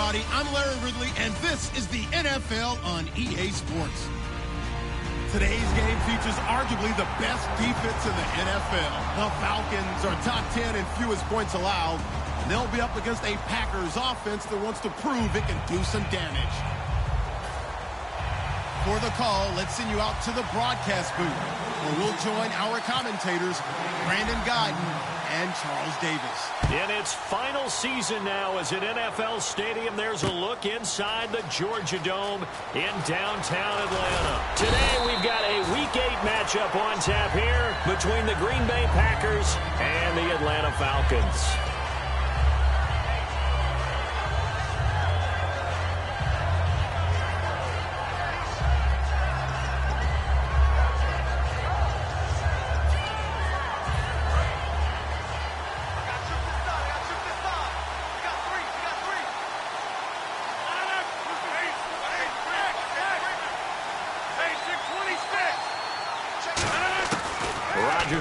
everybody. I'm Larry Ridley, and this is the NFL on EA Sports. Today's game features arguably the best defense in the NFL. The Falcons are top 10 in fewest points allowed, and they'll be up against a Packers offense that wants to prove it can do some damage. For the call, let's send you out to the broadcast booth, where we'll join our commentators, Brandon Guyton and Charles Davis. In its final season now as an NFL stadium, there's a look inside the Georgia Dome in downtown Atlanta. Today we've got a Week 8 matchup on tap here between the Green Bay Packers and the Atlanta Falcons.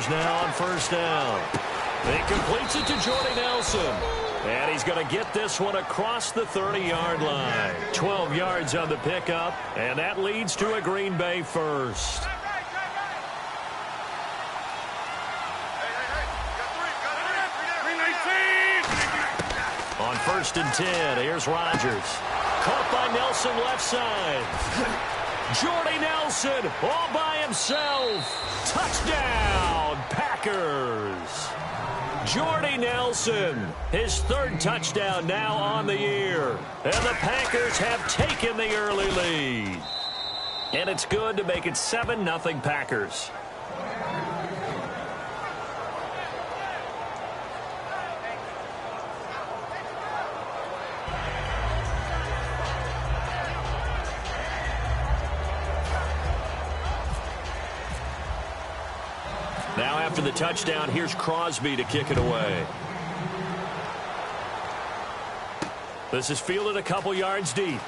Now on first down. He completes it to Jordy Nelson. And he's going to get this one across the 30-yard line. 12 yards on the pickup, and that leads to a Green Bay first. On first and 10, here's Rodgers. Caught by Nelson left side. Jordy Nelson all by himself. Touchdown, Packers. Jordy Nelson, his third touchdown now on the year. And the Packers have taken the early lead. And it's good to make it 7-0 Packers. Now after the touchdown, here's Crosby to kick it away. This is fielded a couple yards deep.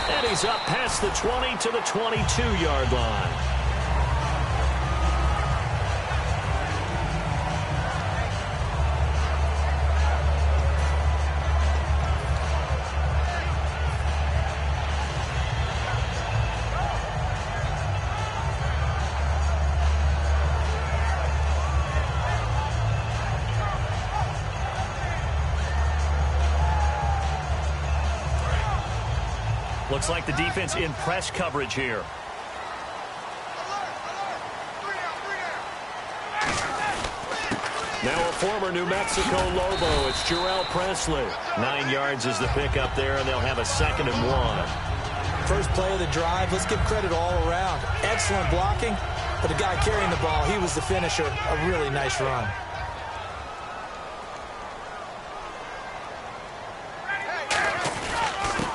And he's up past the 20 to the 22-yard line. Looks like the defense in press coverage here. Now a former New Mexico Lobo, it's Jarrell Presley. 9 yards is the pickup there, and they'll have a 2nd and 1. First play of the drive, let's give credit all around. Excellent blocking, but the guy carrying the ball, he was the finisher. A really nice run.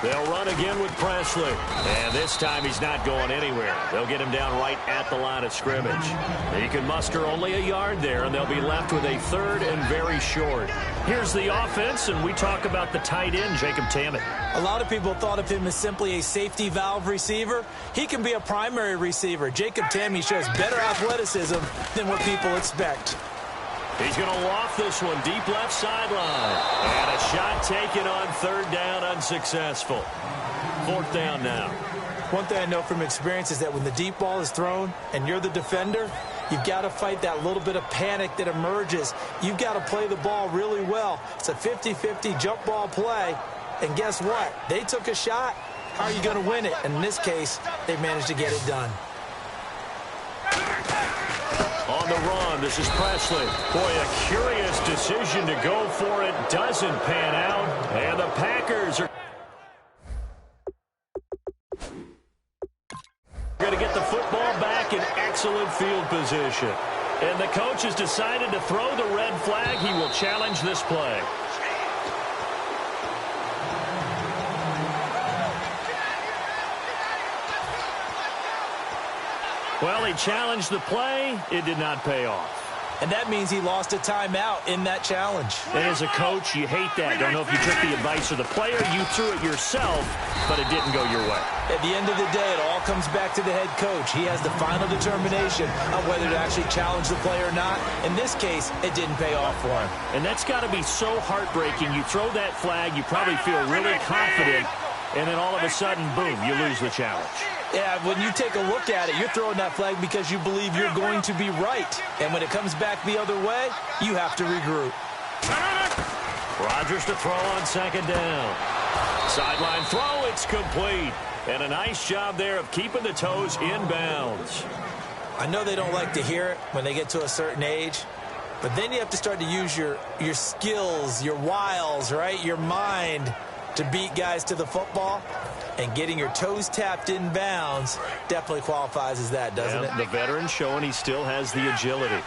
They'll run again with Presley. And this time he's not going anywhere. They'll get him down right at the line of scrimmage. He can muster only a yard there, and they'll be left with a 3rd and very short. Here's the offense, and we talk about the tight end, Jacob Tammett. A lot of people thought of him as simply a safety valve receiver. He can be a primary receiver. Jacob Tammett shows better athleticism than what people expect. He's going to loft this one deep left sideline. And a shot taken on 3rd down, unsuccessful. 4th down now. One thing I know from experience is that when the deep ball is thrown and you're the defender, you've got to fight that little bit of panic that emerges. You've got to play the ball really well. It's a 50-50 jump ball play. And guess what? They took a shot. How are you going to win it? And in this case, they managed to get it done. On the run, this is Presley. Boy, a curious decision to go for it. Doesn't pan out. And the Packers are going to get the football back in excellent field position. And the coach has decided to throw the red flag. He will challenge this play. Well, he challenged the play. It did not pay off. and that means he lost a timeout in that challenge. And as a coach, you hate that. Don't know if you took the advice of the player, you threw it yourself, but it didn't go your way. At the end of the day, it all comes back to the head coach. He has the final determination on whether to actually challenge the play or not. In this case, it didn't pay off for him. And that's got to be so heartbreaking. You throw that flag, you probably feel really confident, and then all of a sudden, boom, you lose the challenge. Yeah, when you take a look at it, you're throwing that flag because you believe you're going to be right. And when it comes back the other way, you have to regroup. Rodgers to throw on second down. Sideline throw, it's complete. And a nice job there of keeping the toes in bounds. I know they don't like to hear it when they get to a certain age, but then you have to start to use your skills, your wiles, right, your mind to beat guys to the football. And getting your toes tapped in bounds definitely qualifies as that, doesn't it? The veteran showing he still has the agility.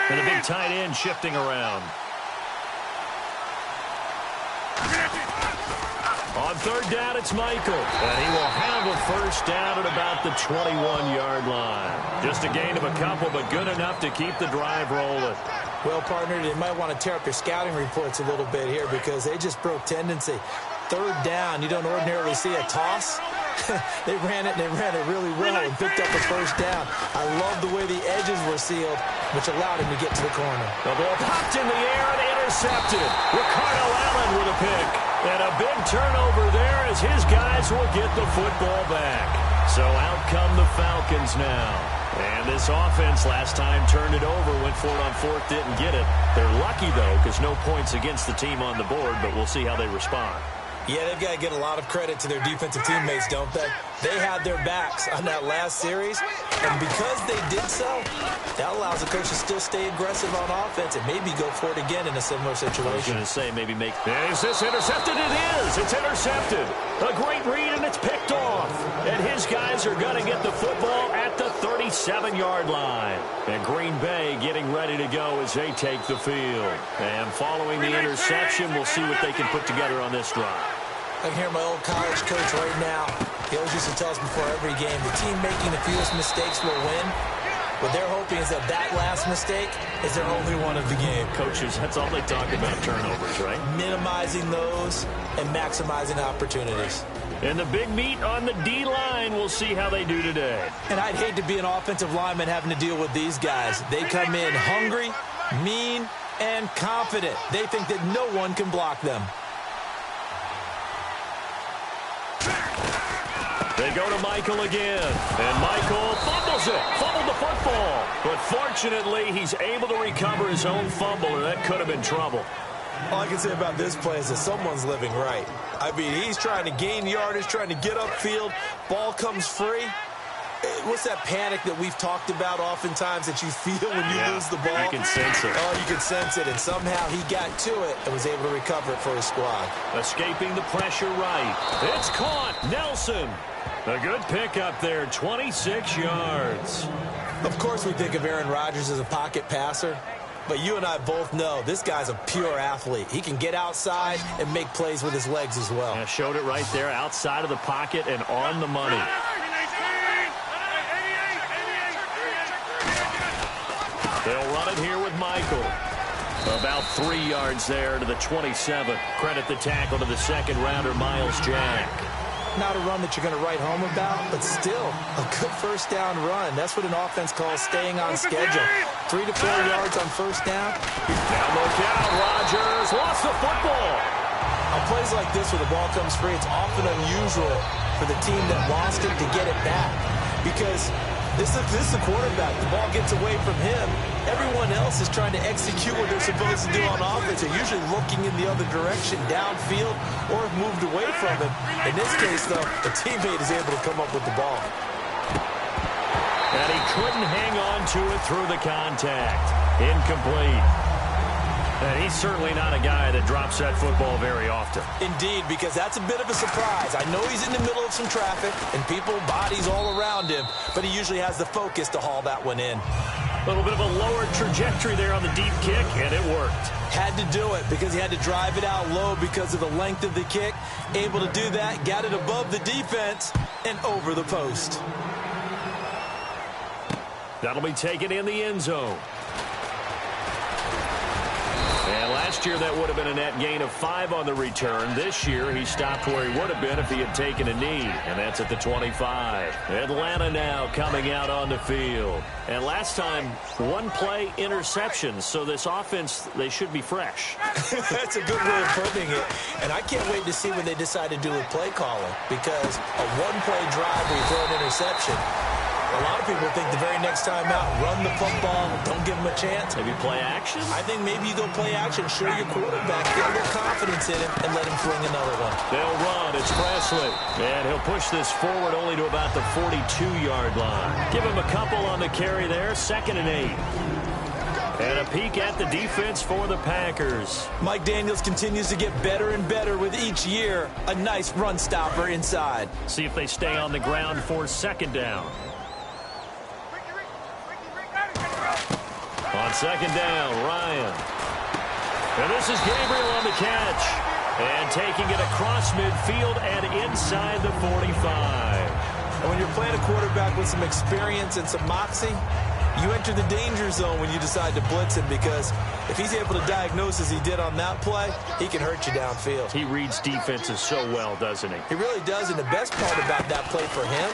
And a big tight end shifting around. On third down, it's Michael. And he will have a first down at about the 21-yard line. Just a gain of a couple, but good enough to keep the drive rolling. Well, partner, you might want to tear up your scouting reports a little bit here because they just broke tendency. Third down, you don't ordinarily see a toss. They ran it, and they ran it really well and picked up a first down. I love the way the edges were sealed, which allowed him to get to the corner. The ball popped in the air and intercepted. Ricardo Allen with a pick. And a big turnover there as his guys will get the football back. So out come the Falcons now. And this offense last time turned it over, went for it on fourth, didn't get it. They're lucky, though, because no points against the team on the board, but we'll see how they respond. Yeah, they've got to get a lot of credit to their defensive teammates, don't they? They had their backs on that last series, and because they did so, that allows the coach to still stay aggressive on offense and maybe go for it again in a similar situation. I was going to say maybe make... Is this intercepted? It is! It's intercepted! A great read, and it's picked off. And his guys are going to get the football at the 37-yard line. And Green Bay getting ready to go as they take the field. And following the interception, we'll see what they can put together on this drive. I can hear my old college coach right now. He always used to tell us before every game, the team making the fewest mistakes will win. What they're hoping is that last mistake is their only one of the game. Coaches, that's all they talk about, turnovers, right? Minimizing those and maximizing opportunities. And the big meat on the D-line, we'll see how they do today. And I'd hate to be an offensive lineman having to deal with these guys. They come in hungry, mean, and confident. They think that no one can block them. They go to Michael again, and Michael fumbles it, fumbled the football. But fortunately, he's able to recover his own fumble, or that could have been trouble. All I can say about this play is that someone's living right. I mean, he's trying to gain yardage, trying to get upfield. Ball comes free. What's that panic that we've talked about oftentimes that you feel when you lose the ball? You can sense it. Oh, you can sense it, and somehow he got to it and was able to recover it for his squad. Escaping the pressure right. It's caught. Nelson. A good pickup there, 26 yards. Of course we think of Aaron Rodgers as a pocket passer, but you and I both know this guy's a pure athlete. He can get outside and make plays with his legs as well. Yeah, showed it right there, outside of the pocket and on the money. They'll run it here with Michael. About 3 yards there to the 27. Credit the tackle to the second-rounder, Miles Jack. Not a run that you're going to write home about, but still a good first down run. That's what an offense calls staying on schedule. 3 to 4 yards on first down. Now look out, Rodgers lost the football. On plays like this where the ball comes free, it's often unusual for the team that lost it to get it back. Because this is the quarterback. The ball gets away from him. Everyone else is trying to execute what they're supposed to do on offense. They're usually looking in the other direction, downfield, or have moved away from it. In this case, though, the teammate is able to come up with the ball. And he couldn't hang on to it through the contact. Incomplete. And he's certainly not a guy that drops that football very often. Indeed, because that's a bit of a surprise. I know he's in the middle of some traffic and people, bodies all around him, but he usually has the focus to haul that one in. A little bit of a lower trajectory there on the deep kick, and it worked. Had to do it because he had to drive it out low because of the length of the kick. Able to do that, got it above the defense and over the post. That'll be taken in the end zone. And last year, that would have been a net gain of 5 on the return. This year, he stopped where he would have been if he had taken a knee, and that's at the 25. Atlanta now coming out on the field. And last time, one-play interceptions, so this offense, they should be fresh. That's a good way of putting it. And I can't wait to see what they decide to do with play calling, because a one-play drive where you throw an interception, a lot of people think the very next time out, run the football, don't give him a chance. Maybe play action? I think maybe you go play action, show your quarterback, get a little confidence in him, and let him fling another one. They'll run. It's Presley. And he'll push this forward only to about the 42-yard line. Give him a couple on the carry there, 2nd and 8. And a peek at the defense for the Packers. Mike Daniels continues to get better and better with each year. A nice run stopper inside. See if they stay on the ground for 2nd down. On 2nd down, Ryan. And this is Gabriel on the catch. And taking it across midfield and inside the 45. And when you're playing a quarterback with some experience and some moxie, you enter the danger zone when you decide to blitz him, because if he's able to diagnose as he did on that play, he can hurt you downfield. He reads defenses so well, doesn't he? He really does, and the best part about that play for him,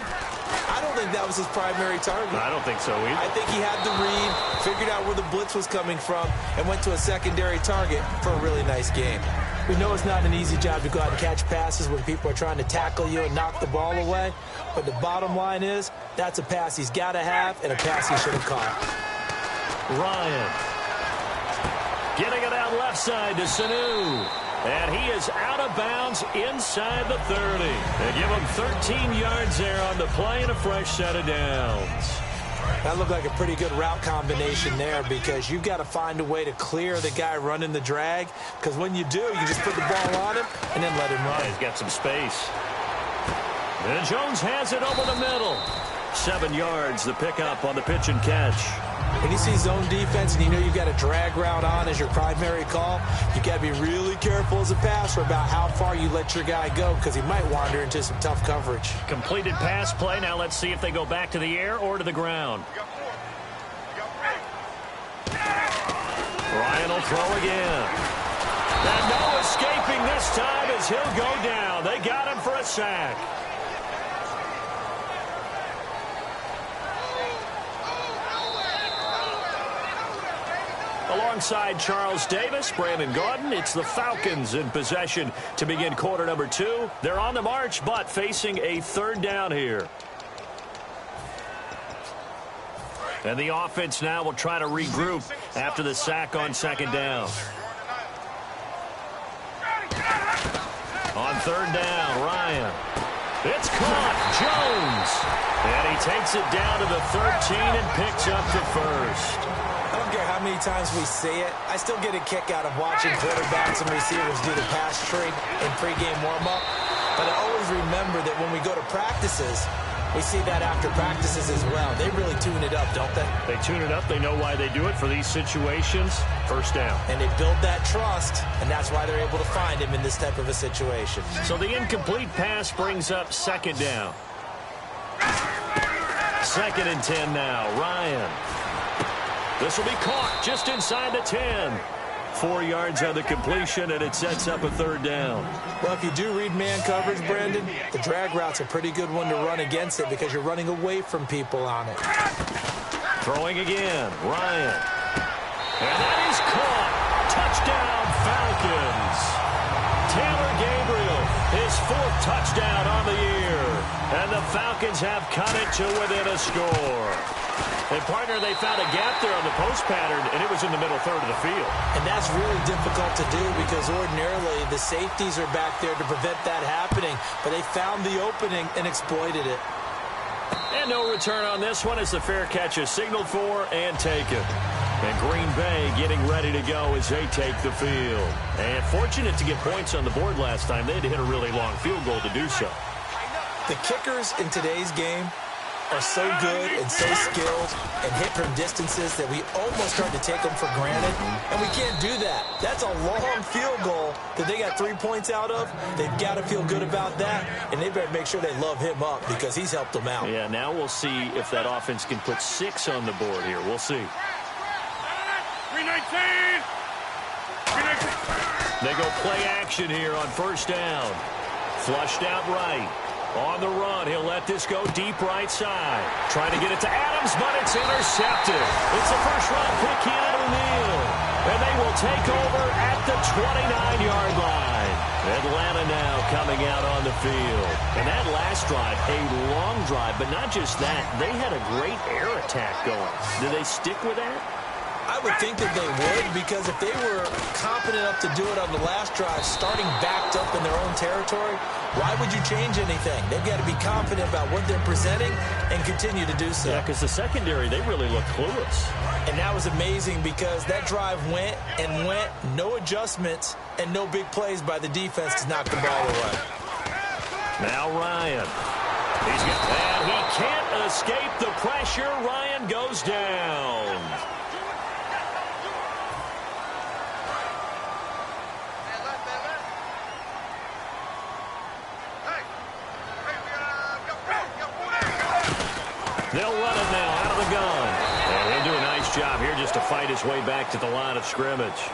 I don't think that was his primary target. I don't think so either. I think he had the read, figured out where the blitz was coming from, and went to a secondary target for a really nice game. We know it's not an easy job to go out and catch passes when people are trying to tackle you and knock the ball away, but the bottom line is that's a pass he's got to have and a pass he should have caught. Ryan getting it out left side to Sanu. And he is out of bounds inside the 30. They give him 13 yards there on the play and a fresh set of downs. That looked like a pretty good route combination there, because you've got to find a way to clear the guy running the drag, because when you do, you just put the ball on him and then let him run. Yeah, he's got some space. And Jones has it over the middle. 7 yards, the pickup on the pitch and catch. When you see zone defense and you know you've got a drag route on as your primary call, you've got to be really careful as a passer about how far you let your guy go, because he might wander into some tough coverage. Completed pass play. Now let's see if they go back to the air or to the ground. Ryan will throw again. And no escaping this time as he'll go down. They got him for a sack. Alongside Charles Davis, Brandon Gaudin, it's the Falcons in possession to begin quarter number 2. They're on the march, but facing a 3rd down here. And the offense now will try to regroup after the sack on 2nd down. On 3rd down, Ryan. It's caught, Jones. And he takes it down to the 13 and picks up the 1st. I don't care how many times we see it. I still get a kick out of watching quarterbacks and receivers do the pass tree in pregame warm-up. But I always remember that when we go to practices, we see that after practices as well. They really tune it up, don't they? They tune it up. They know why they do it for these situations. 1st down. And they build that trust, and that's why they're able to find him in this type of a situation. So the incomplete pass brings up 2nd down. 2nd and 10 now. Ryan. This will be caught just inside the 10. 4 yards on the completion, and it sets up a 3rd down. Well, if you do read man coverage, Brandon, the drag route's a pretty good one to run against it, because you're running away from people on it. Throwing again, Ryan. And that is caught. Touchdown, Falcons. Taylor Gabriel, his 4th touchdown on the year. And the Falcons have cut it to within a score. And, partner, they found a gap there on the post pattern, and it was in the middle 3rd of the field. And that's really difficult to do, because ordinarily the safeties are back there to prevent that happening. But they found the opening and exploited it. And no return on this one as the fair catch is signaled for and taken. And Green Bay getting ready to go as they take the field. And fortunate to get points on the board last time. They had to hit a really long field goal to do so. The kickers in today's game are so good and so skilled and hit from distances that we almost start to take them for granted, and we can't do that. That's a long field goal that they got 3 points out of. They've got to feel good about that, and they better make sure they love him up because he's helped them out. Yeah, now we'll see if that offense can put 6 on the board here. We'll see. 319! They go play action here on first down. Flushed out right. On the run, he'll let this go deep right side. Trying to get it to Adams, but it's intercepted. It's a first-round pick, Keanu O'Neal. And they will take over at the 29-yard line. Atlanta now coming out on the field. And that last drive, a long drive, but not just that. They had a great air attack going. Do they stick with that? I would think that they would, because if they were confident enough to do it on the last drive, starting backed up in their own territory, why would you change anything? They've got to be confident about what they're presenting and continue to do so. Yeah, because the secondary, they really look clueless. And that was amazing because that drive went and went, no adjustments, and no big plays by the defense to knock the ball away. Now Ryan. And he can't escape the pressure. Ryan goes down. They'll run it now out of the gun. And he'll do a nice job here just to fight his way back to the line of scrimmage.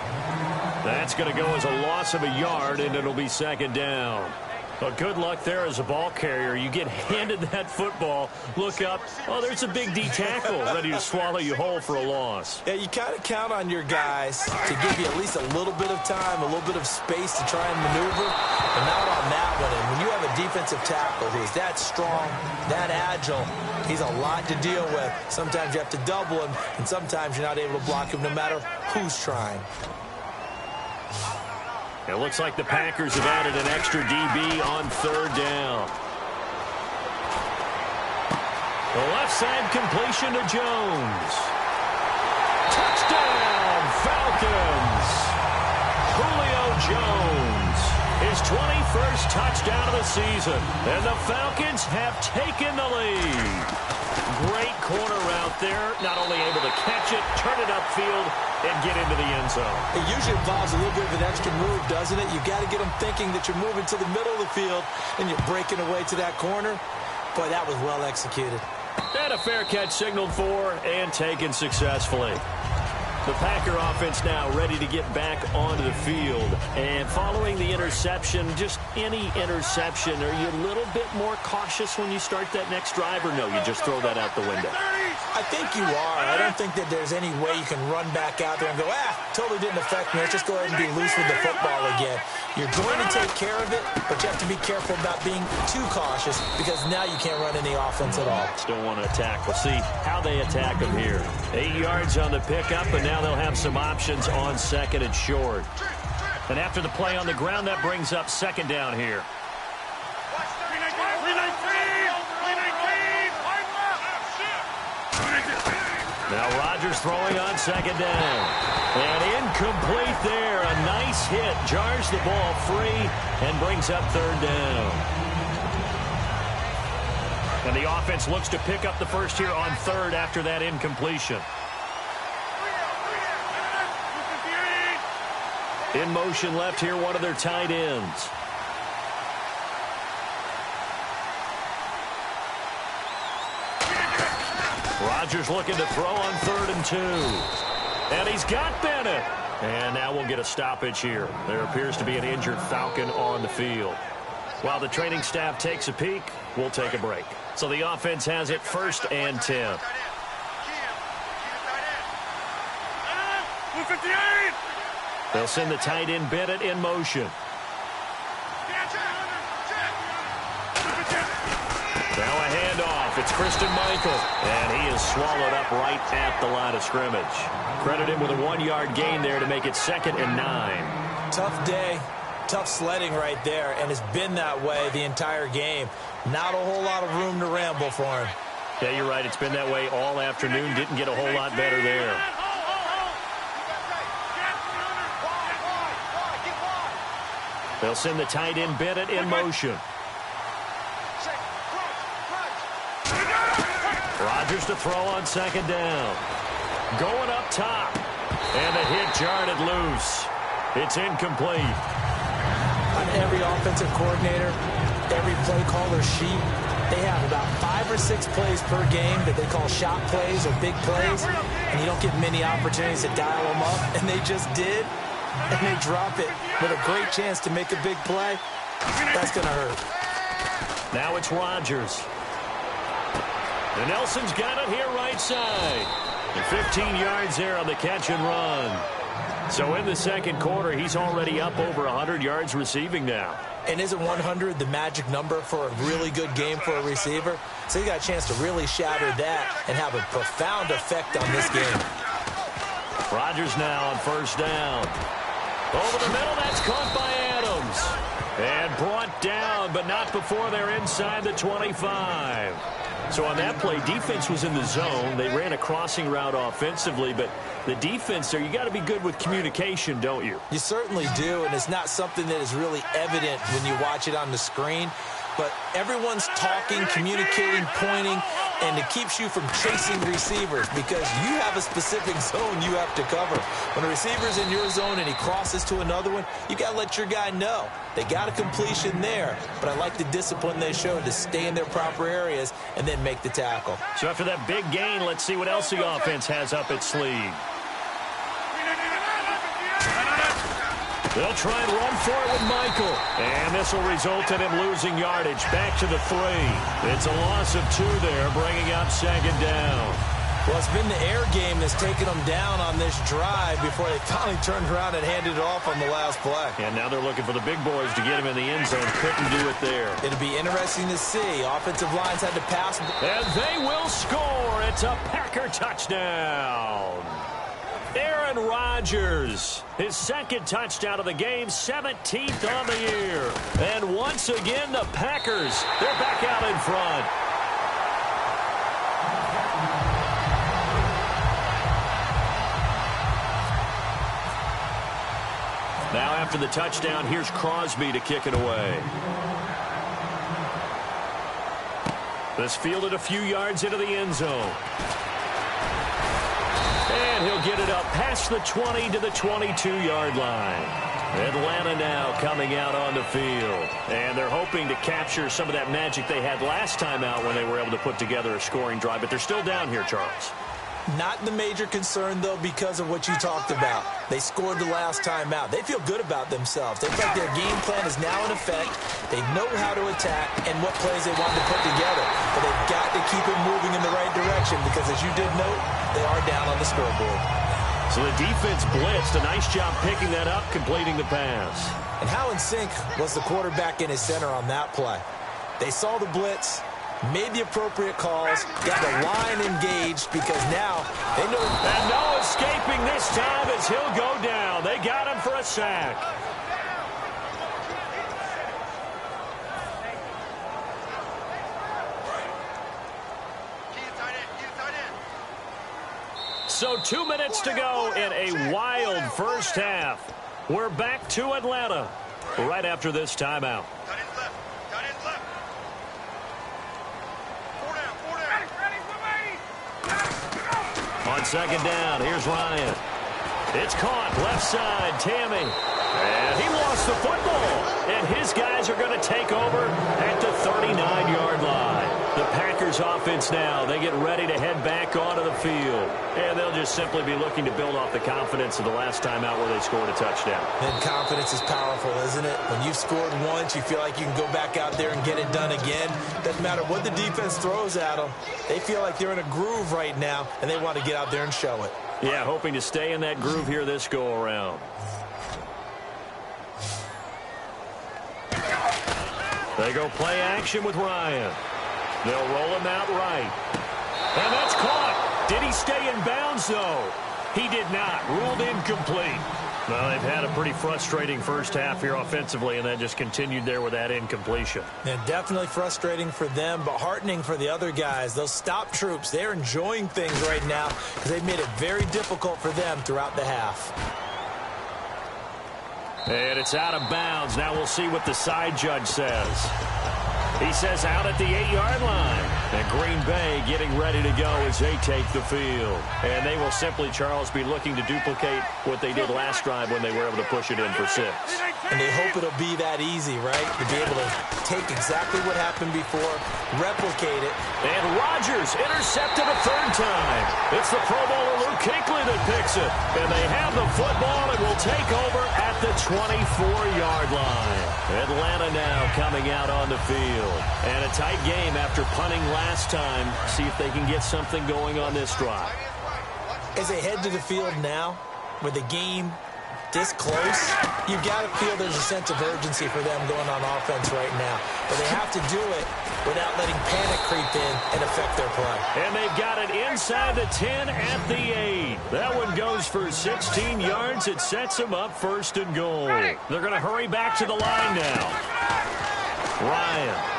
That's going to go as a loss of a yard, and it'll be second down. Well, good luck there as a ball carrier. You get handed that football, look up, oh, there's a big D tackle ready to swallow you whole for a loss. Yeah, you kind of count on your guys to give you at least a little bit of time, a little bit of space to try and maneuver, but not on that one. And when you have a defensive tackle who's that strong, that agile, he's a lot to deal with. Sometimes you have to double him, and sometimes you're not able to block him no matter who's trying. It looks like the Packers have added an extra DB on third down. The left side completion to Jones. Touchdown, Falcons. Julio Jones, his 21st touchdown of the season. And the Falcons have taken the lead. Great corner route there. Not only able to catch it, turn it upfield, and get into the end zone. It usually involves a little bit of an extra move, doesn't it? You've got to get them thinking that you're moving to the middle of the field and you're breaking away to that corner. Boy, that was well executed. And a fair catch signaled for and taken successfully. The Packer offense now ready to get back onto the field. And following the interception, just any interception, are you a little bit more cautious when you start that next drive, or no, you just throw that out the window? I think you are. I don't think that there's any way you can run back out there and go, totally didn't affect me. Let's just go ahead and be loose with the football again. You're going to take care of it, but you have to be careful about being too cautious because now you can't run any offense at all. Still want to attack. We'll see how they attack them here. 8 yards on the pickup, and now they'll have some options on second and short. And after the play on the ground, that brings up second down here. Now Rodgers throwing on second down. And incomplete there. A nice hit. Jars the ball free and brings up third down. And the offense looks to pick up the first here on third after that incompletion. In motion left here, one of their tight ends. Rodgers looking to throw on 3rd and 2. And he's got Bennett. And now we'll get a stoppage here. There appears to be an injured Falcon on the field. While the training staff takes a peek, we'll take a break. So the offense has it 1st and 10. They'll send the tight end Bennett in motion. Now a handoff. It's Christian Michael. And he is swallowed up right at the line of scrimmage. Credit him with a 1-yard gain there to make it 2nd and 9. Tough day. Tough sledding right there. And it's been that way the entire game. Not a whole lot of room to ramble for him. Yeah, you're right. It's been that way all afternoon. Didn't get a whole lot better there. They'll send the tight end Bennett in motion. Rodgers to throw on second down. Going up top. And the hit jarred it loose. It's incomplete. On every offensive coordinator, every play caller sheet, they have about 5 or 6 plays per game that they call shot plays or big plays, and you don't get many opportunities to dial them up, and they just did, and they drop it with a great chance to make a big play. That's going to hurt. Now it's Rodgers. And Nelson's got it here right side. And 15 yards there on the catch and run. So in the second quarter, he's already up over 100 yards receiving now. And isn't 100 the magic number for a really good game for a receiver? So he got a chance to really shatter that and have a profound effect on this game. Rodgers now on first down. Over the middle, that's caught by Adams. And brought down, but not before they're inside the 25. So on that play, defense was in the zone. They ran a crossing route offensively, but the defense there, you got to be good with communication, don't you? You certainly do, and it's not something that is really evident when you watch it on the screen. But everyone's talking, communicating, pointing, and it keeps you from chasing receivers because you have a specific zone you have to cover. When a receiver's in your zone and he crosses to another one, you got to let your guy know. They got a completion there, but I like the discipline they showed to stay in their proper areas and then make the tackle. So after that big gain, let's see what else the offense has up its sleeve. They'll try and run for it with Michael. And this will result in him losing yardage back to the 3. It's a loss of 2 there, bringing up second down. Well, it's been the air game that's taken them down on this drive before they finally turned around and handed it off on the last play. And now they're looking for the big boys to get him in the end zone. Couldn't do it there. It'll be interesting to see. Offensive lines had to pass. And they will score. It's a Packer touchdown. Aaron Rodgers, his second touchdown of the game, 17th on the year. And once again, the Packers, they're back out in front. Now after the touchdown, here's Crosby to kick it away. This fielded a few yards into the end zone. And he'll get it up past the 20 to the 22-yard line. Atlanta now coming out on the field. And they're hoping to capture some of that magic they had last time out when they were able to put together a scoring drive. But they're still down here, Charles. Not the major concern, though, because of what you talked about. They scored the last time out. They feel good about themselves. They feel like their game plan is now in effect. They know how to attack and what plays they want to put together. But they've got to keep it moving in the right direction because, as you did note, they are down on the scoreboard. So the defense blitzed. A nice job picking that up, completing the pass. And how in sync was the quarterback in his center on that play? They saw the blitz, made the appropriate calls, got the line engaged because now they know. And no escaping this time as he'll go down. They got him for a sack. So 2 minutes to go in a wild first half. We're back to Atlanta right after this timeout. On second down, here's Ryan. It's caught, left side, Tammy. And he lost the football. And his guys are going to take over at the 39-yard line. The Packers offense now, they get ready to head back onto the field. And they'll just simply be looking to build off the confidence of the last time out where they scored a touchdown. And confidence is powerful, isn't it? When you've scored once, you feel like you can go back out there and get it done again. Doesn't matter what the defense throws at them. They feel like they're in a groove right now, and they want to get out there and show it. Yeah, hoping to stay in that groove here this go-around. They go play action with Ryan. They'll roll him out right. And that's caught. Did he stay in bounds, though? He did not. Ruled incomplete. Well, they've had a pretty frustrating first half here offensively, and then just continued there with that incompletion. And definitely frustrating for them, but heartening for the other guys. Those stop troops, they're enjoying things right now because they've made it very difficult for them throughout the half. And it's out of bounds. Now we'll see what the side judge says. He says out at the 8-yard line. And Green Bay getting ready to go as they take the field. And they will simply, Charles, be looking to duplicate what they did last drive when they were able to push it in for 6. And they hope it'll be that easy, right? To be able to take exactly what happened before, replicate it. And Rodgers intercepted a 3rd time. It's the Pro Bowler Luke Kuechly that picks it. And they have the football and will take over at the 24-yard line. Atlanta now coming out on the field. And a tight game after punting last time. See if they can get something going on this drive. As they head to the field now, with the game this close, you've got to feel there's a sense of urgency for them going on offense right now. But they have to do it without letting panic creep in and affect their play. And they've got it inside the 10 at the 8. That one goes for 16 yards. It sets them up 1st and goal. They're going to hurry back to the line now. Ryan.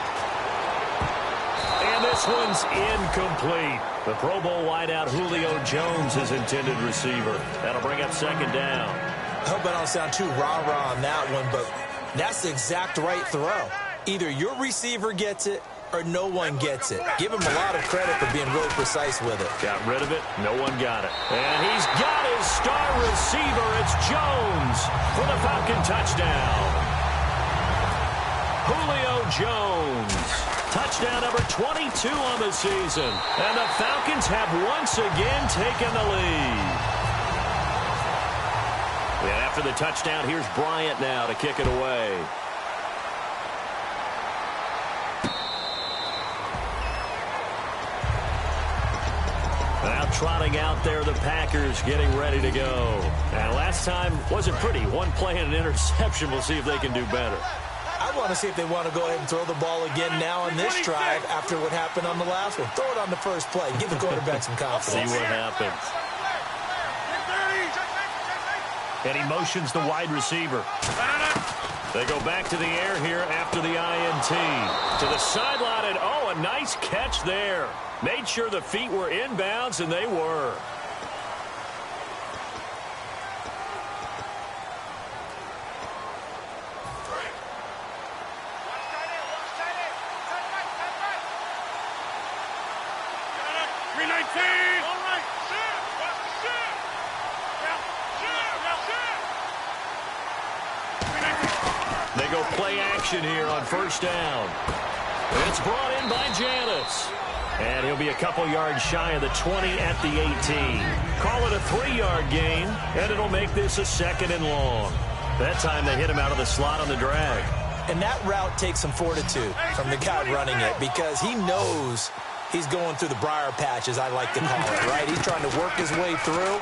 And this one's incomplete. The Pro Bowl wideout Julio Jones, his intended receiver. That'll bring up 2nd down. I hope I don't sound too rah-rah on that one, but that's the exact right throw. Either your receiver gets it or no one gets it. Give him a lot of credit for being really precise with it. Got rid of it. No one got it. And he's got his star receiver. It's Jones for the Falcon touchdown. Julio Jones. Touchdown number 22 on the season. And the Falcons have once again taken the lead. And after the touchdown, here's Bryant now to kick it away. Now trotting out there, the Packers getting ready to go. And last time wasn't pretty. One play and an interception. We'll see if they can do better. I want to see if they want to go ahead and throw the ball again now on this drive after what happened on the last one. Throw it on the first play. Give the quarterback some confidence. See what happens. And he motions the wide receiver. They go back to the air here after the INT. To the sideline, and oh, a nice catch there. Made sure the feet were inbounds, and they were. They go play action here on 1st down. It's brought in by Janis. And he'll be a couple yards shy of the 20 at the 18. Call it a 3-yard gain, and it'll make this a 2nd and long. That time they hit him out of the slot on the drag. And that route takes some fortitude from the guy running it because he knows he's going through the briar patch, as I like to call it, right? He's trying to work his way through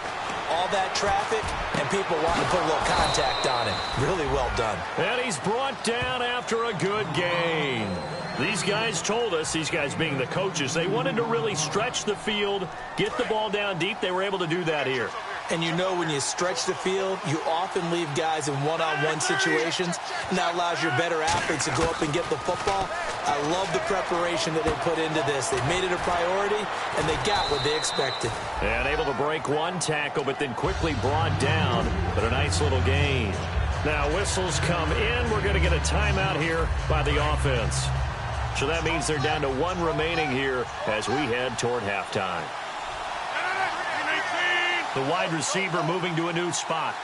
all that traffic, and people want to put a little contact on him. Really well done. And he's brought down after a good gain. These guys told us, these guys being the coaches, they wanted to really stretch the field, get the ball down deep. They were able to do that here. And you know when you stretch the field, you often leave guys in one-on-one situations, and that allows your better athletes to go up and get the football. I love the preparation that they put into this. They made it a priority, and they got what they expected. And able to break one tackle, but then quickly brought down, but a nice little gain. Now whistles come in. We're going to get a timeout here by the offense. So that means they're down to 1 remaining here as we head toward halftime. The wide receiver moving to a new spot.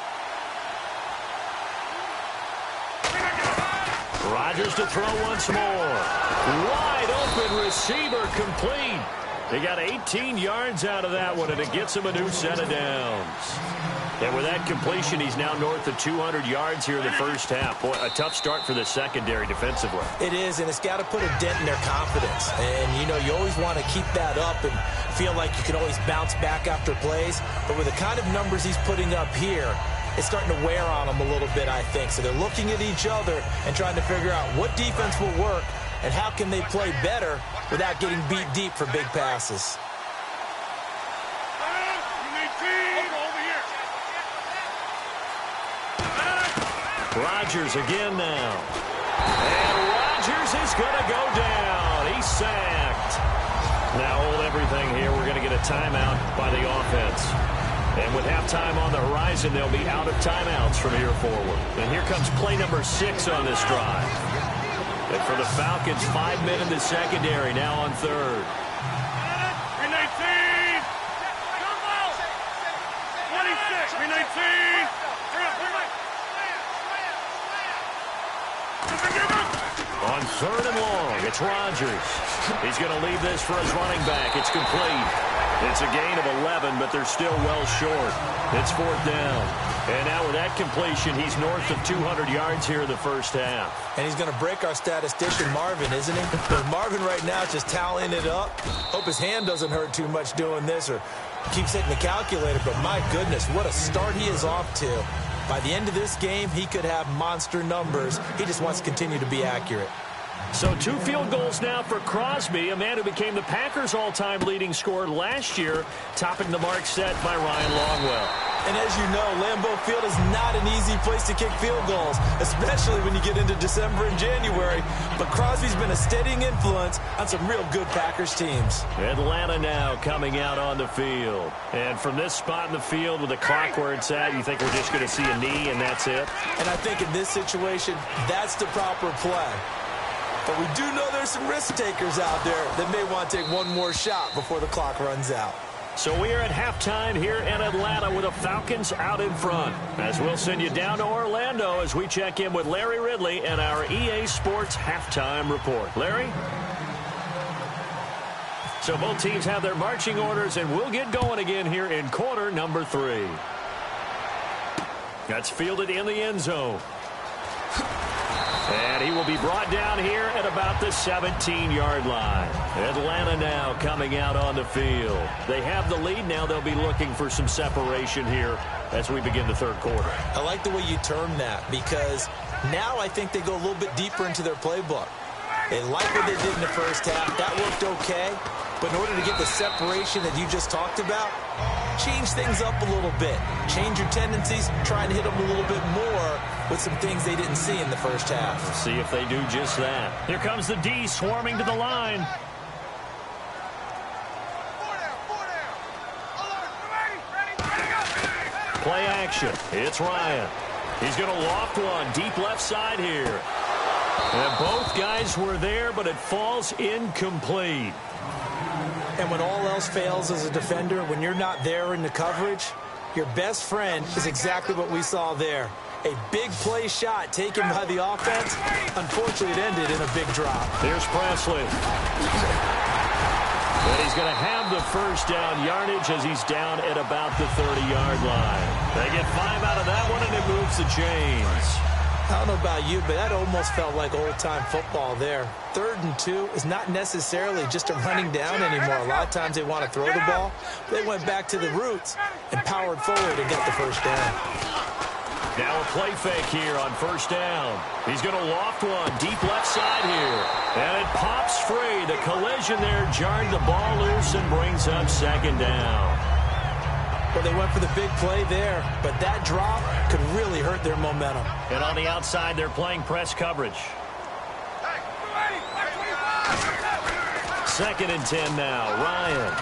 Rodgers to throw once more. Wide open receiver complete. They got 18 yards out of that one, and it gets him a new set of downs. And with that completion, he's now north of 200 yards here in the first half. Boy, a tough start for the secondary defensively. It is, and it's got to put a dent in their confidence. And, you know, you always want to keep that up and feel like you can always bounce back after plays. But with the kind of numbers he's putting up here, it's starting to wear on them a little bit, I think. So they're looking at each other and trying to figure out what defense will work and how can they play better without getting beat deep for big passes. Rodgers again now. And Rodgers is going to go down. He's sacked. Now hold everything here. We're going to get a timeout by the offense. And with halftime on the horizon, they'll be out of timeouts from here forward. And here comes play number 6 on this drive. And for the Falcons, 5 men in the secondary, now on third. 319! 26! 319! On third and long, it's Rodgers. He's going to leave this for his running back. It's complete. It's a gain of 11, but they're still well short. It's fourth down. And now with that completion, he's north of 200 yards here in the first half. And he's going to break our statistician, Marvin, isn't he? But Marvin right now is just tallying it up. Hope his hand doesn't hurt too much doing this or keeps hitting the calculator. But my goodness, what a start he is off to. By the end of this game, he could have monster numbers. He just wants to continue to be accurate. So 2 field goals now for Crosby, a man who became the Packers' all-time leading scorer last year, topping the mark set by Ryan Longwell. And as you know, Lambeau Field is not an easy place to kick field goals, especially when you get into December and January. But Crosby's been a steadying influence on some real good Packers teams. Atlanta now coming out on the field. And from this spot in the field with the clock where it's at, you think we're just going to see a knee and that's it? And I think in this situation, that's the proper play. But we do know there's some risk takers out there that may want to take one more shot before the clock runs out. So we are at halftime here in Atlanta with the Falcons out in front. As we'll send you down to Orlando as we check in with Larry Ridley and our EA Sports halftime report. Larry? So both teams have their marching orders, and we'll get going again here in quarter number 3. That's fielded in the end zone. And he will be brought down here at about the 17-yard line. Atlanta now coming out on the field. They have the lead. Now they'll be looking for some separation here as we begin the third quarter. I like the way you term that because now I think they go a little bit deeper into their playbook. They like what they did in the first half. That worked okay. But in order to get the separation that you just talked about, change things up a little bit. Change your tendencies. Try and hit them a little bit more with some things they didn't see in the first half. See if they do just that. Here comes the D swarming to the line. Play action. It's Ryan. He's going to loft one deep left side here. And both guys were there, but it falls incomplete. And when all else fails as a defender, when you're not there in the coverage, your best friend is exactly what we saw there. A big play shot taken by the offense. Unfortunately, it ended in a big drop. Here's Presley. And he's going to have the first down yardage as he's down at about the 30-yard line. They get 5 out of that one, and it moves the chains. I don't know about you, but that almost felt like old-time football there. 3rd and 2 is not necessarily just a running down anymore. A lot of times they want to throw the ball. They went back to the roots and powered forward and got the first down. Now a play fake here on first down. He's going to loft one deep left side here. And it pops free. The collision there jarred the ball loose and brings up second down. Well, they went for the big play there, but that drop could really hurt their momentum. And on the outside, they're playing press coverage. 2nd and 10 now. Ryan.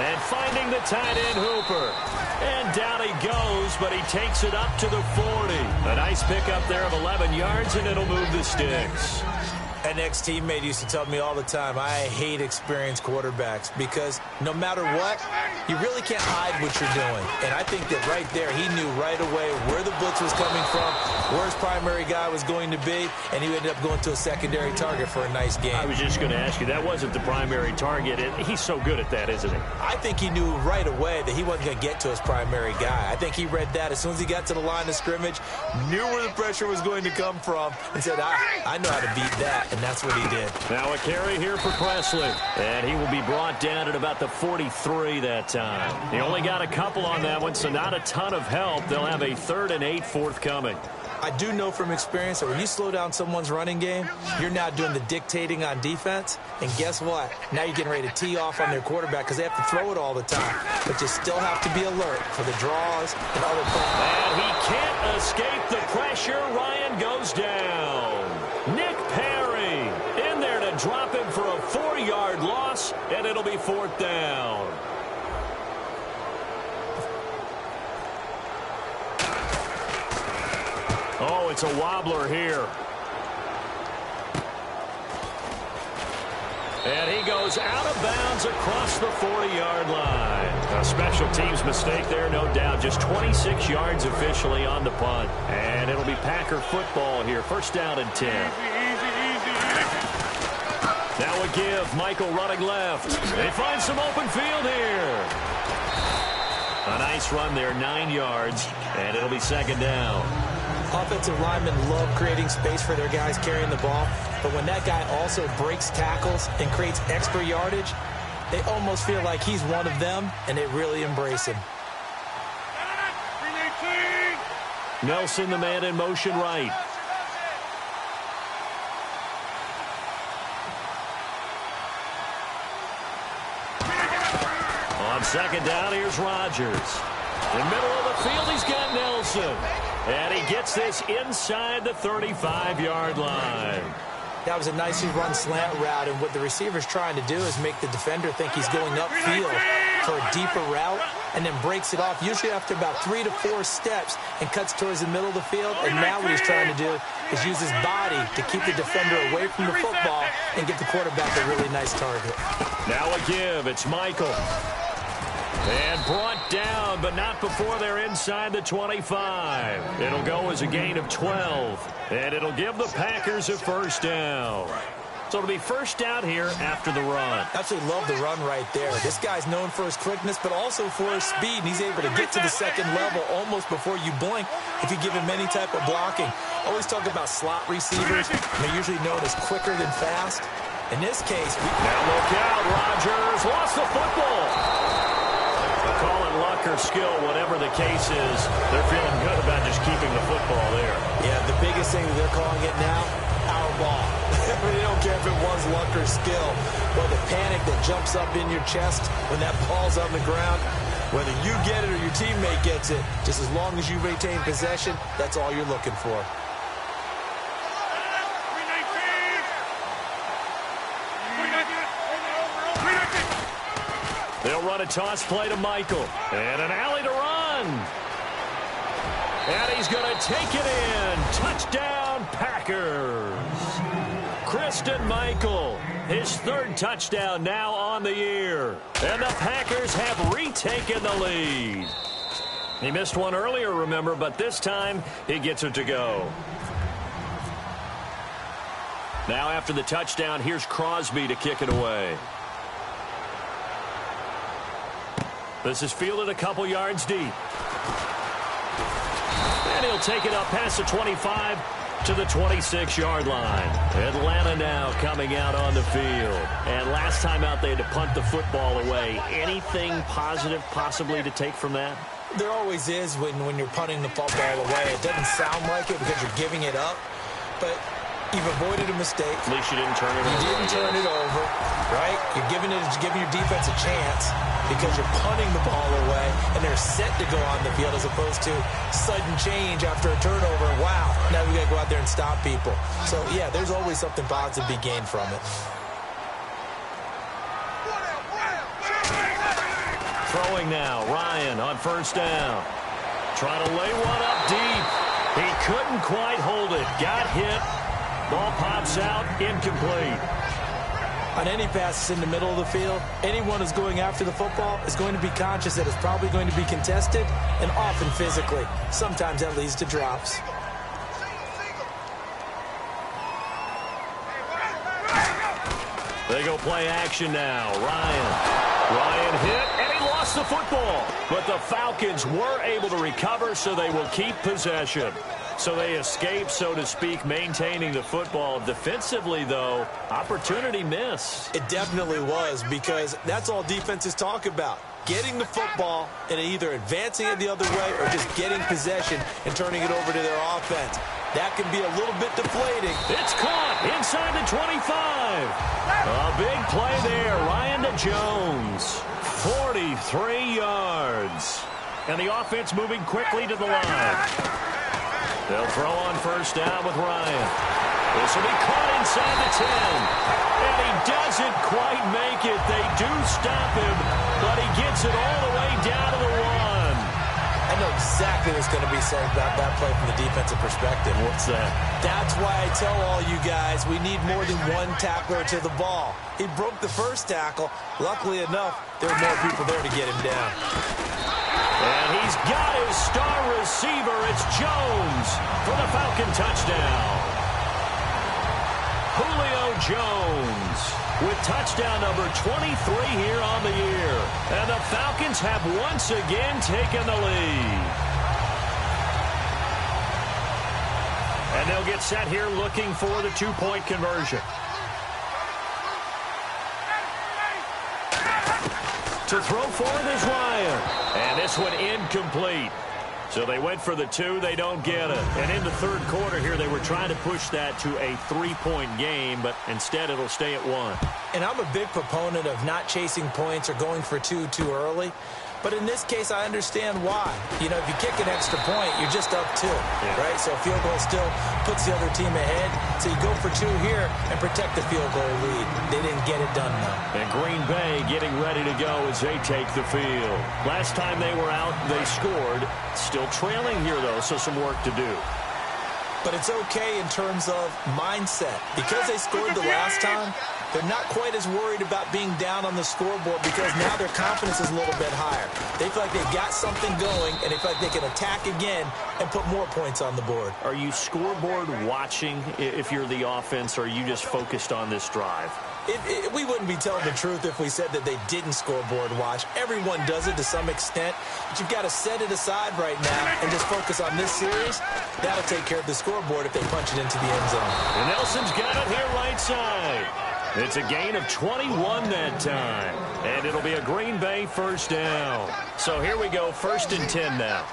And finding the tight end Hooper. And down he goes, but he takes it up to the 40. A nice pickup there of 11 yards, and it'll move the sticks. An ex-teammate used to tell me all the time, I hate experienced quarterbacks because no matter what, you really can't hide what you're doing. And I think that right there, he knew right away where the blitz was coming from, where his primary guy was going to be, and he ended up going to a secondary target for a nice game. I was just going to ask you, that wasn't the primary target. He's so good at that, isn't he? I think he knew right away that he wasn't going to get to his primary guy. I think he read that as soon as he got to the line of scrimmage, knew where the pressure was going to come from, and said, I know how to beat that. And that's what he did. Now a carry here for Presley. And he will be brought down at about the 43 that time. He only got a couple on that one, so not a ton of help. They'll have a 3rd and 8 forthcoming. I do know from experience that when you slow down someone's running game, you're now doing the dictating on defense. And guess what? Now you're getting ready to tee off on their quarterback because they have to throw it all the time. But you still have to be alert for the draws and other plays. And he can't escape the pressure. Ryan goes down. Nick Perry in there to drop him for a 4-yard loss, and it'll be 4th down. Oh, it's a wobbler here. goes out of bounds across the 40-yard line. A special teams mistake there, no doubt. Just 26 yards officially on the punt. And it'll be Packer football here. First down and 10. Now a give. Michael running left. They find some open field here. A nice run there, 9 yards, and it'll be second down. Offensive linemen love creating space for their guys carrying the ball, but when that guy also breaks tackles and creates extra yardage, they almost feel like he's one of them, and they really embrace him. Nelson, the man in motion right. On second down, here's Rodgers. In the middle of the field, he's got Nelson. And he gets this inside the 35-yard line. That was a nicely run slant route, and what the receiver's trying to do is make the defender think he's going upfield for a deeper route, and then breaks it off, usually after about 3 to 4 steps, and cuts towards the middle of the field. And now what he's trying to do is use his body to keep the defender away from the football and give the quarterback a really nice target. Now a give. It's Michael. And brought down, but not before they're inside the 25. It'll go as a gain of 12. And it'll give the Packers a first down. So it'll be first down here after the run. Absolutely love the run right there. This guy's known for his quickness, but also for his speed. And he's able to get to the second level almost before you blink if you give him any type of blocking. Always talk about slot receivers. They're usually known as quicker than fast. In this case, now look out. Rodgers lost the football. Call it luck or skill, whatever the case is, they're feeling good about just keeping the football there. Yeah, the biggest thing that they're calling it now, our ball. They don't care if it was luck or skill. Or the panic that jumps up in your chest when that ball's on the ground. Whether you get it or your teammate gets it, just as long as you retain possession, that's all you're looking for. They'll run a toss play to Michael. And an alley to run. And he's going to take it in. Touchdown, Packers. Christian Michael, his third touchdown now on the year. And the Packers have retaken the lead. He missed one earlier, remember, but this time he gets it to go. Now after the touchdown, here's Crosby to kick it away. This is fielded a couple yards deep. And he'll take it up past the 25 to the 26-yard line. Atlanta now coming out on the field. And last time out, they had to punt the football away. Anything positive possibly to take from that? There always is when you're punting the football away. It doesn't sound like it because you're giving it up. But you've avoided a mistake. At least you didn't turn it over. You didn't turn it over, right? You're giving your defense a chance because you're punting the ball away, and they're set to go on the field as opposed to sudden change after a turnover. Wow, now we got to go out there and stop people. So, yeah, there's always something positive to be gained from it. Throwing now, Ryan on first down. Trying to lay one up deep. He couldn't quite hold it. Got hit. Ball pops out, incomplete. On any passes in the middle of the field, anyone who's going after the football is going to be conscious that it's probably going to be contested, and often physically. Sometimes that leads to drops. They go play action now. Ryan hit, and he lost the football. But the Falcons were able to recover, so they will keep possession. So they escape, so to speak, maintaining the football. Defensively, though, opportunity miss. It definitely was, because that's all defenses talk about. Getting the football and either advancing it the other way or just getting possession and turning it over to their offense. That can be a little bit deflating. It's caught inside the 25. A big play there. Ryan to Jones. 43 yards. And the offense moving quickly to the line. They'll throw on first down with Ryan. This will be caught inside the 10. And he doesn't quite make it. They do stop him, but he gets it all the way down to the 1. I know exactly what's going to be said about that play from the defensive perspective. What's that? That's why I tell all you guys we need more than one tackler to the ball. He broke the first tackle. Luckily enough, there were more people there to get him down. And he's got his star receiver. It's Jones for the Falcon touchdown. Julio Jones with touchdown number 23 here on the year. And the Falcons have once again taken the lead. And they'll get set here looking for the two-point conversion. To throw forward is Ryan. And this one incomplete. So they went for the two. They don't get it. And in the third quarter here, they were trying to push that to a three-point game, but instead it'll stay at one. And I'm a big proponent of not chasing points or going for two too early. But in this case, I understand why. You know, if you kick an extra point, you're just up two, right? So a field goal still puts the other team ahead. So you go for two here and protect the field goal lead. They didn't get it done, though. And Green Bay getting ready to go as they take the field. Last time they were out, they scored. Still trailing here, though, so some work to do. But it's okay in terms of mindset. Because they scored the last time, they're not quite as worried about being down on the scoreboard because now their confidence is a little bit higher. They feel like they've got something going, and they feel like they can attack again and put more points on the board. Are you scoreboard watching if you're the offense, or are you just focused on this drive? We wouldn't be telling the truth if we said that they didn't scoreboard watch. Everyone does it to some extent, but you've got to set it aside right now and just focus on this series. That'll take care of the scoreboard if they punch it into the end zone. And Nelson's got it here right side. It's a gain of 21 that time, and it'll be a Green Bay first down. So here we go, 1st and 10 now.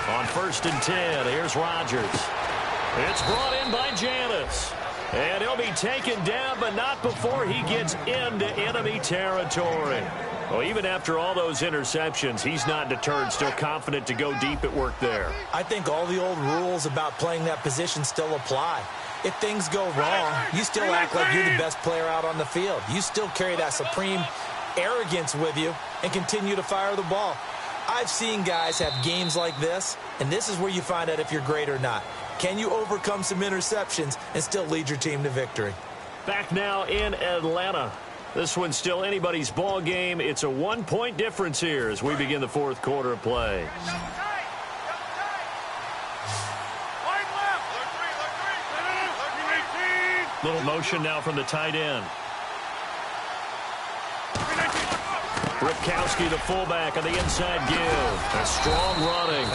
On 1st and 10, here's Rodgers. It's brought in by Janis. And he'll be taken down, but not before he gets into enemy territory. Well, even after all those interceptions, he's not deterred, still confident to go deep at work there. I think all the old rules about playing that position still apply. If things go wrong, you still act like you're the best player out on the field. You still carry that supreme arrogance with you and continue to fire the ball. I've seen guys have games like this, and this is where you find out if you're great or not. Can you overcome some interceptions and still lead your team to victory? Back now in Atlanta. This one's still anybody's ball game. It's a 1-point difference here as we begin the fourth quarter of play. Little motion now from the tight end. Ripkowski, the fullback, on the inside give. A strong running.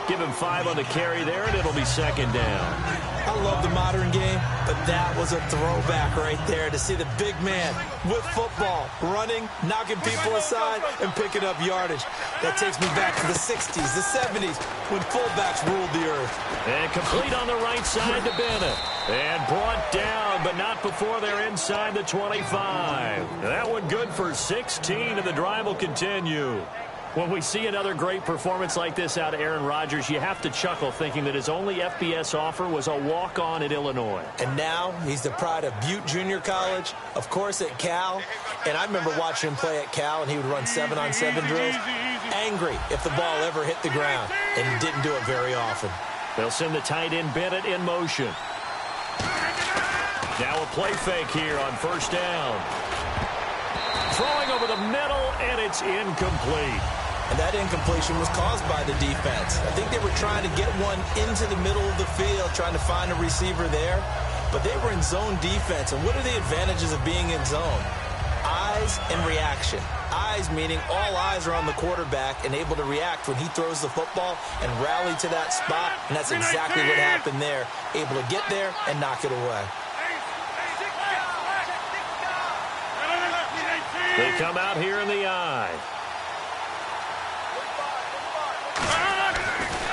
Give him 5 on the carry there, and it'll be 2nd down. I love the modern game, but that was a throwback right there to see the big man with football, running, knocking people aside, and picking up yardage. That takes me back to the 60s, the 70s, when fullbacks ruled the earth. And complete on the right side to Bennett. And brought down, but not before they're inside the 25. That one good for 16, and the drive will continue. When we see another great performance like this out of Aaron Rodgers, you have to chuckle thinking that his only FBS offer was a walk-on at Illinois. And now he's the pride of Butte Junior College, of course at Cal. And I remember watching him play at Cal, and he would run 7-on-7 drills. Angry if the ball ever hit the ground, and he didn't do it very often. They'll send the tight end Bennett in motion. Now a play fake here on 1st down. Throwing over the middle, and it's incomplete. And that incompletion was caused by the defense. I think they were trying to get one into the middle of the field, trying to find a receiver there. But they were in zone defense. And what are the advantages of being in zone? Eyes and reaction. Eyes meaning all eyes are on the quarterback and able to react when he throws the football and rally to that spot. And that's exactly what happened there. Able to get there and knock it away. They come out here in the eye.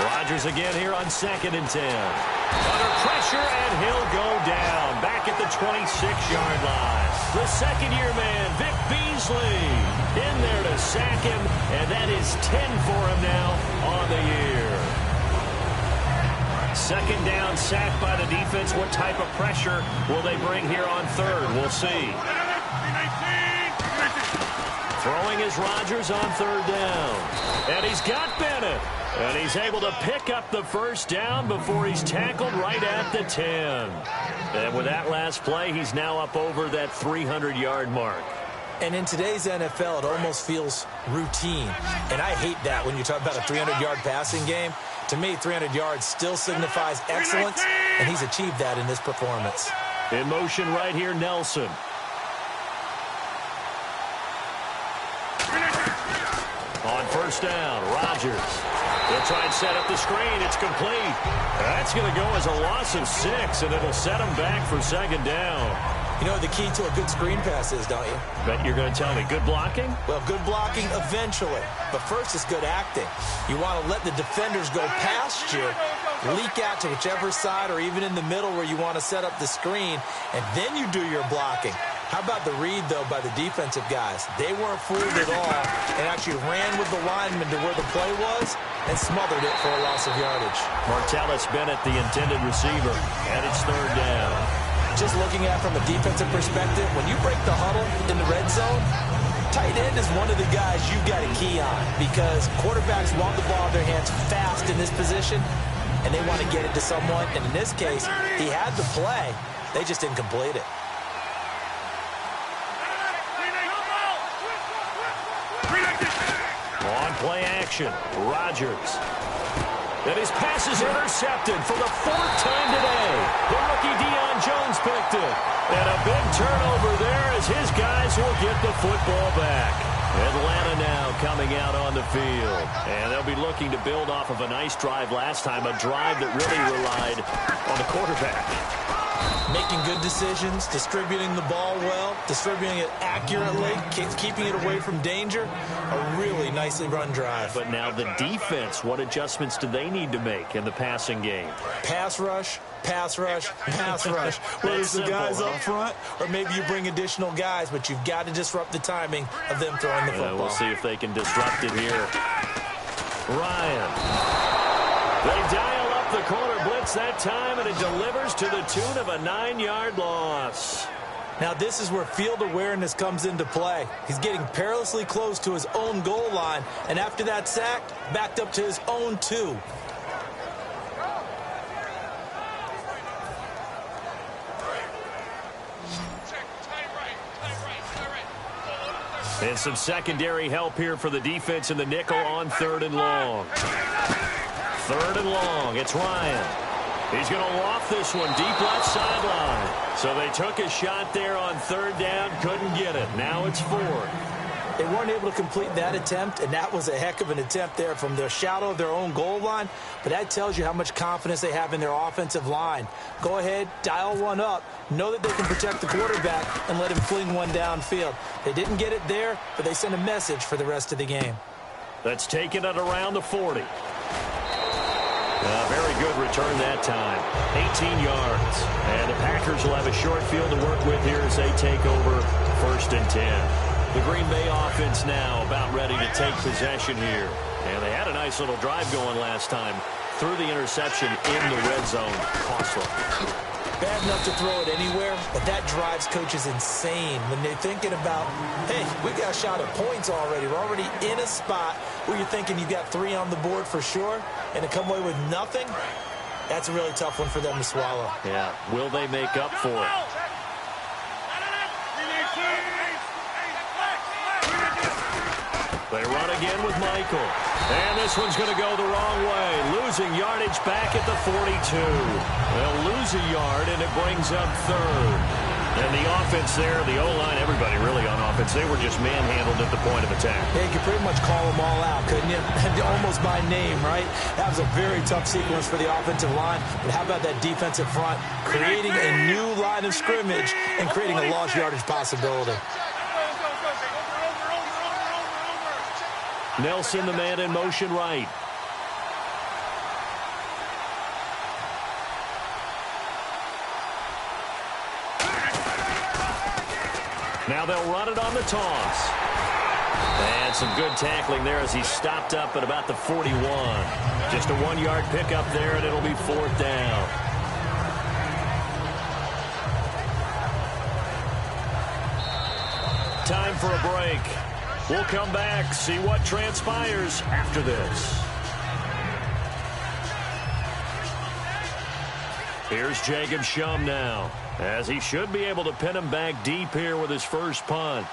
Rodgers again here on 2nd and 10. Under pressure, and he'll go down. Back at the 26-yard line. The second-year man, Vic Beasley, in there to sack him, and that is 10 for him now on the year. Second down, sack by the defense. What type of pressure will they bring here on third? We'll see. Throwing is Rodgers on third down. And he's got Bennett. And he's able to pick up the first down before he's tackled right at the 10. And with that last play, he's now up over that 300-yard mark. And in today's NFL, it almost feels routine. And I hate that when you talk about a 300-yard passing game. To me, 300 yards still signifies excellence, and he's achieved that in this performance. In motion right here, Nelson. On first down, Rodgers. They'll try and set up the screen. It's complete. That's going to go as a loss of 6, and it'll set him back for second down. You know the key to a good screen pass is, don't you? Bet you're going to tell me good blocking? Well, good blocking eventually. But first is good acting. You want to let the defenders go past you, leak out to whichever side or even in the middle where you want to set up the screen, and then you do your blocking. How about the read, though, by the defensive guys? They weren't fooled at all and actually ran with the lineman to where the play was and smothered it for a loss of yardage. Martellus Bennett, the intended receiver, and it's third down. Just looking at it from a defensive perspective, when you break the huddle in the red zone, tight end is one of the guys you've got to key on because quarterbacks want the ball in their hands fast in this position, and they want to get it to someone. And in this case, he had the play. They just didn't complete it. On play action, Rodgers. And his pass is intercepted for the 4th time today. The rookie Deion Jones picked it. And a big turnover there as his guys will get the football back. Atlanta now coming out on the field. And they'll be looking to build off of a nice drive last time, a drive that really relied on the quarterback. Making good decisions, distributing the ball well, distributing it accurately, keeping it away from danger. A really nicely run drive. But now the defense, what adjustments do they need to make in the passing game? Pass rush, pass rush, pass rush. Whether it's the guys up front or maybe you bring additional guys, but you've got to disrupt the timing of them throwing the football. We'll see if they can disrupt it here. Ryan. They dial up the corner blitz that time, and it delivers to the tune of a 9-yard loss. Now this is where field awareness comes into play. He's getting perilously close to his own goal line, and after that sack, backed up to his own 2. And some secondary help here for the defense in the nickel on 3rd and long. 3rd and long. It's Ryan. He's going to loft this one deep left sideline. So they took a shot there on 3rd down, couldn't get it. Now it's 4th. They weren't able to complete that attempt, and that was a heck of an attempt there from the shadow of their own goal line. But that tells you how much confidence they have in their offensive line. Go ahead, dial one up. Know that they can protect the quarterback and let him fling one downfield. They didn't get it there, but they sent a message for the rest of the game. That's taken it around the 40. Very good return that time. 18 yards. And the Packers will have a short field to work with here as they take over 1st and 10. The Green Bay offense now about ready to take possession here. And they had a nice little drive going last time. Threw the interception in the red zone. Costly. Bad enough to throw it anywhere, but that drives coaches insane when they're thinking about, hey, we got a shot at points already. We're already in a spot where you're thinking you got 3 on the board for sure, and to come away with nothing, that's a really tough one for them to swallow. Yeah, will they make up for it? They run again with Michael. And this one's going to go the wrong way. Losing yardage back at the 42. They'll lose a yard, and it brings up 3rd. And the offense there, the O-line, everybody really on offense, they were just manhandled at the point of attack. Yeah, you could pretty much call them all out, couldn't you? Almost by name, right? That was a very tough sequence for the offensive line. But how about that defensive front? Creating a new line of scrimmage and creating a lost yardage possibility. Nelson, the man in motion right. Now they'll run it on the toss. And some good tackling there as he stopped up at about the 41. Just a 1-yard pickup there, and it'll be 4th down. Time for a break. We'll come back, see what transpires after this. Here's Jacob Shum now, as he should be able to pin him back deep here with his first punt.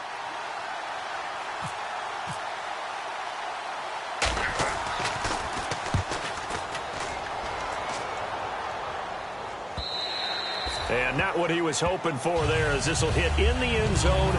And not what he was hoping for there, as this will hit in the end zone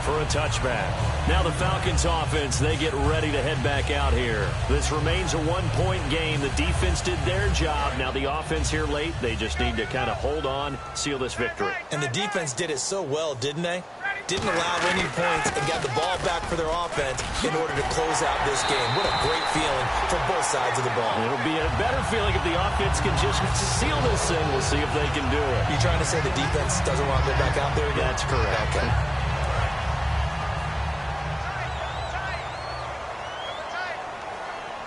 for a touchback. Now the Falcons offense, they get ready to head back out here. This remains a 1-point game. The defense did their job. Now the offense here late, they just need to kind of hold on, seal this victory. And the defense did it so well, didn't they? Didn't allow any points and got the ball back for their offense in order to close out this game. What a great feeling for both sides of the ball. It'll be a better feeling if the offense can just seal this thing. We'll see if they can do it. You trying to say the defense doesn't want to go back out there again? That's correct. Okay.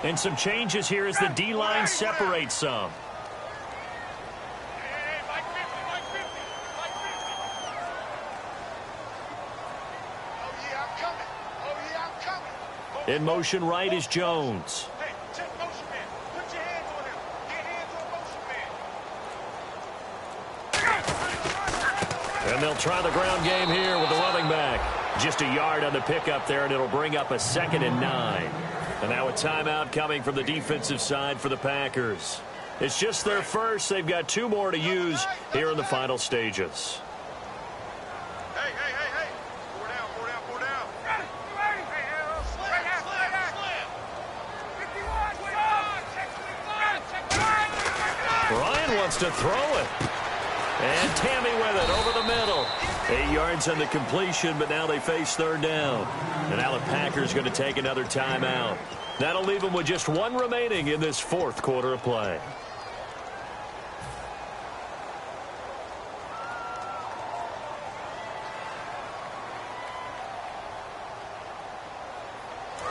And some changes here as the D-line separates some. In motion right is Jones. Hey, check motion man. Put your hands on him. Get hands on motion man. And they'll try the ground game here with the running back. Just a yard on the pickup there, and it'll bring up a 2nd and 9. And now a timeout coming from the defensive side for the Packers. It's just their first. They've got 2 more to use here in the final stages. Hey. Four down. Ryan wants to throw it. And Tammy with it over the middle. 8 yards on the completion, but now they face 3rd down. And now the Packers going to take another timeout. That'll leave them with just 1 remaining in this 4th quarter of play.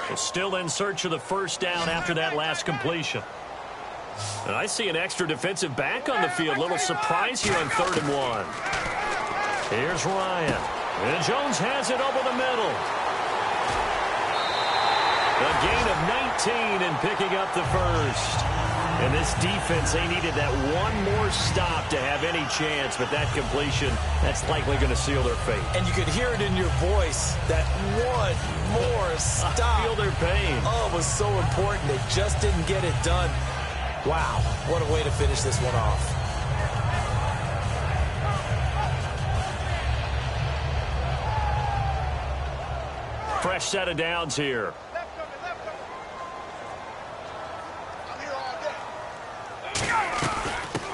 They're still in search of the 1st down after that last completion. And I see an extra defensive back on the field. Little surprise here on 3rd and 1. Here's Ryan. And Jones has it over the middle. A gain of 19 and picking up the 1st. And this defense, they needed that one more stop to have any chance, but that completion, that's likely going to seal their fate. And you could hear it in your voice, that one more stop. I feel their pain. Oh, it was so important. They just didn't get it done. Wow, what a way to finish this one off. Fresh set of downs here.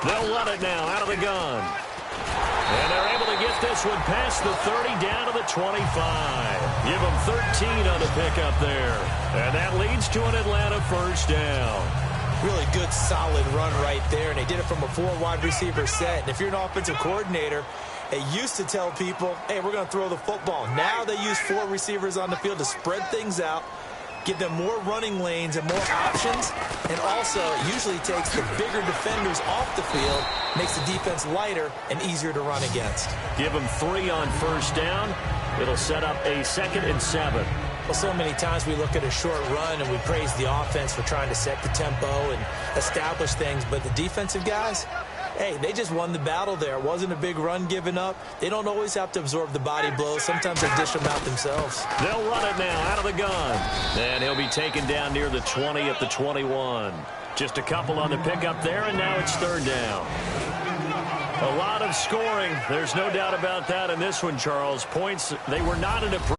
They'll run it now out of the gun. And they're able to get this one past the 30 down to the 25. Give them 13 on the pickup there. And that leads to an Atlanta 1st down. Really good, solid run right there. And they did it from a 4-wide receiver set. And if you're an offensive coordinator, they used to tell people, hey, we're going to throw the football. Now they use 4 receivers on the field to spread things out, give them more running lanes and more options, and also it usually takes the bigger defenders off the field, makes the defense lighter and easier to run against. Give them 3 on 1st down. It'll set up a 2nd and 7. Well, so many times we look at a short run and we praise the offense for trying to set the tempo and establish things, but the defensive guys, hey, they just won the battle there. It wasn't a big run given up. They don't always have to absorb the body blows. Sometimes they dish them out themselves. They'll run it now out of the gun. And he'll be taken down near the 20 at the 21. Just a couple on the pickup there, and now it's 3rd down. A lot of scoring. There's no doubt about that in this one, Charles. Points, they were not in a